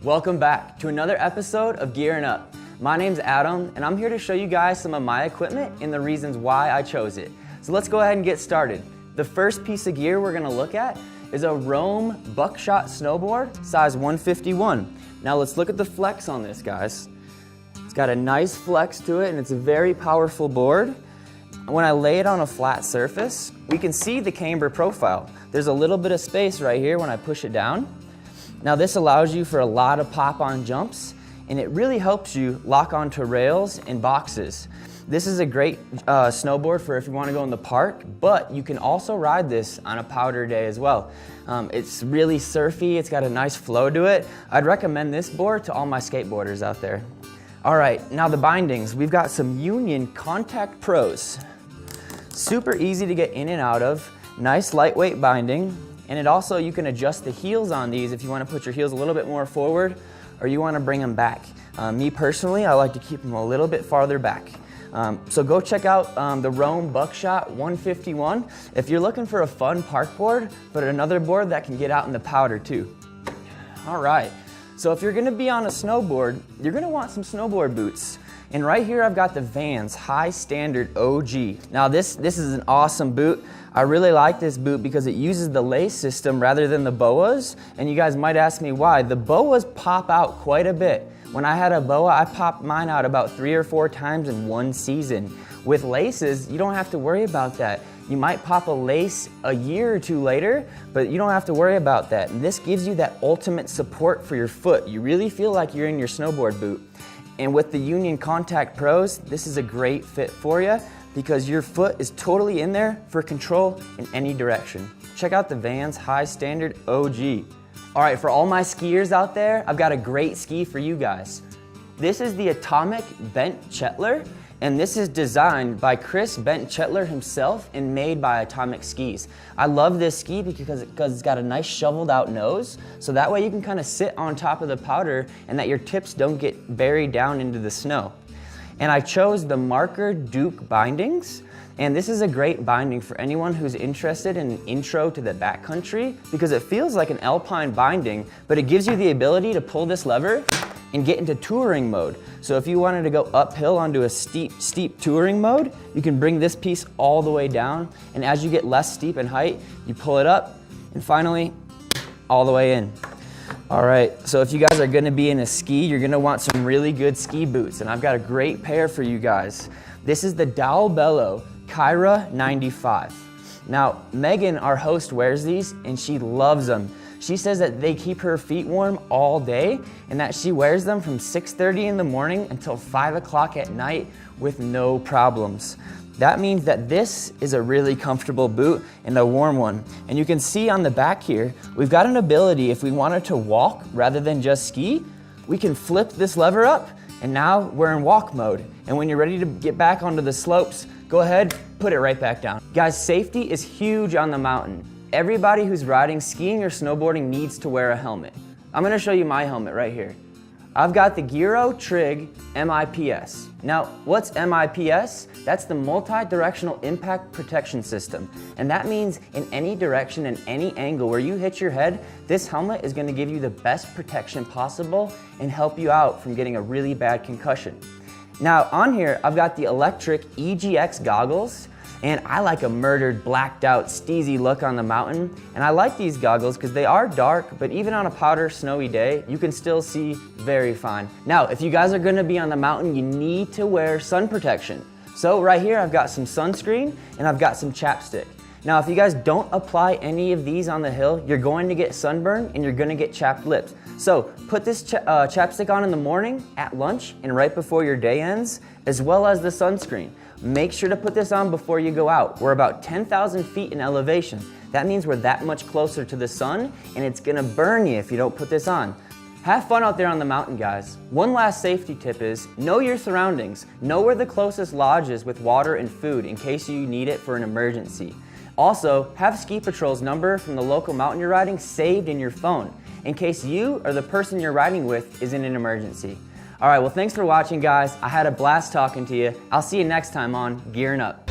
Welcome back to another episode of Gearin Up. My name's Adam, and I'm here to show you guys some of my equipment and the reasons why I chose it. So let's go ahead and get started. The first piece of gear we're gonna look at is a Roam buckshot snowboard, size 151. Now let's look at the flex on this, guys. It's got a nice flex to it, and it's a very powerful board. When I lay it on a flat surface, we can see the camber profile. There's a little bit of space right here when I push it down. Now this allows you for a lot of pop-on jumps, and it really helps you lock onto rails and boxes. This is a great snowboard for if you want to go in the park, but you can also ride this on a powder day as well. It's really surfy, it's got a nice flow to it. I'd recommend this board to all my skateboarders out there. All right, now the bindings. We've got some Union Contact Pros. Super easy to get in and out of, nice lightweight binding, and it also, you can adjust the heels on these if you want to put your heels a little bit more forward or you want to bring them back. Me personally, I like to keep them a little bit farther back. So go check out the Roam Buckshot 151 if you're looking for a fun park board, but another board that can get out in the powder too. All right, so if you're gonna be on a snowboard, you're gonna want some snowboard boots. And right here I've got the Vans High Standard OG. Now this is an awesome boot. I really like this boot because it uses the lace system rather than the boas. And you guys might ask me why. The boas pop out quite a bit. When I had a boa, I popped mine out about 3 or 4 times in one season. With laces, you don't have to worry about that. You might pop a lace a year or 2 later, but you don't have to worry about that. And this gives you that ultimate support for your foot. You really feel like you're in your snowboard boot. And with the Union Contact Pros, this is a great fit for you because your foot is totally in there for control in any direction. Check out the Vans High Standard OG. All right, for all my skiers out there, I've got a great ski for you guys. This is the Atomic Bent Chetler, and this is designed by Chris Bent Chetler himself and made by Atomic Skis. I love this ski because it's got a nice shoveled out nose, so that way you can kind of sit on top of the powder and that your tips don't get buried down into the snow. And I chose the Marker Duke bindings, and this is a great binding for anyone who's interested in an intro to the backcountry because it feels like an alpine binding, but it gives you the ability to pull this lever and get into touring mode. So if you wanted to go uphill onto a steep touring mode, you can bring this piece all the way down, and as you get less steep in height, you pull it up, and finally, all the way in. All right, so if you guys are gonna be in a ski, you're gonna want some really good ski boots, and I've got a great pair for you guys. This is the Dow Bellow Kyra 95. Now, Megan, our host, wears these, and she loves them. She says that they keep her feet warm all day and that she wears them from 6:30 in the morning until 5 o'clock at night with no problems. That means that this is a really comfortable boot and a warm one. And you can see on the back here, we've got an ability, if we wanted to walk rather than just ski, we can flip this lever up and now we're in walk mode. And when you're ready to get back onto the slopes, go ahead, put it right back down. Guys, safety is huge on the mountain. Everybody who's riding, skiing, or snowboarding needs to wear a helmet. I'm gonna show you my helmet right here. I've got the Giro Trig MIPS. Now, what's MIPS? That's the Multi-Directional Impact Protection System. And that means in any direction and any angle where you hit your head, this helmet is gonna give you the best protection possible and help you out from getting a really bad concussion. Now, on here, I've got the electric EGX goggles, and I like a murdered, blacked out, steezy look on the mountain. And I like these goggles because they are dark, but even on a powder, snowy day, you can still see very fine. Now, if you guys are gonna be on the mountain, you need to wear sun protection. So right here, I've got some sunscreen and I've got some chapstick. Now, if you guys don't apply any of these on the hill, you're going to get sunburn and you're gonna get chapped lips. So put this chapstick on in the morning, at lunch, and right before your day ends, as well as the sunscreen. Make sure to put this on before you go out. We're about 10,000 feet in elevation. That means we're that much closer to the sun, and it's gonna burn you if you don't put this on. Have fun out there on the mountain, guys. One last safety tip is, know your surroundings. Know where the closest lodge is with water and food in case you need it for an emergency. Also, have Ski Patrol's number from the local mountain you're riding saved in your phone in case you or the person you're riding with is in an emergency. All right, well, thanks for watching, guys. I had a blast talking to you. I'll see you next time on Gearin' Up.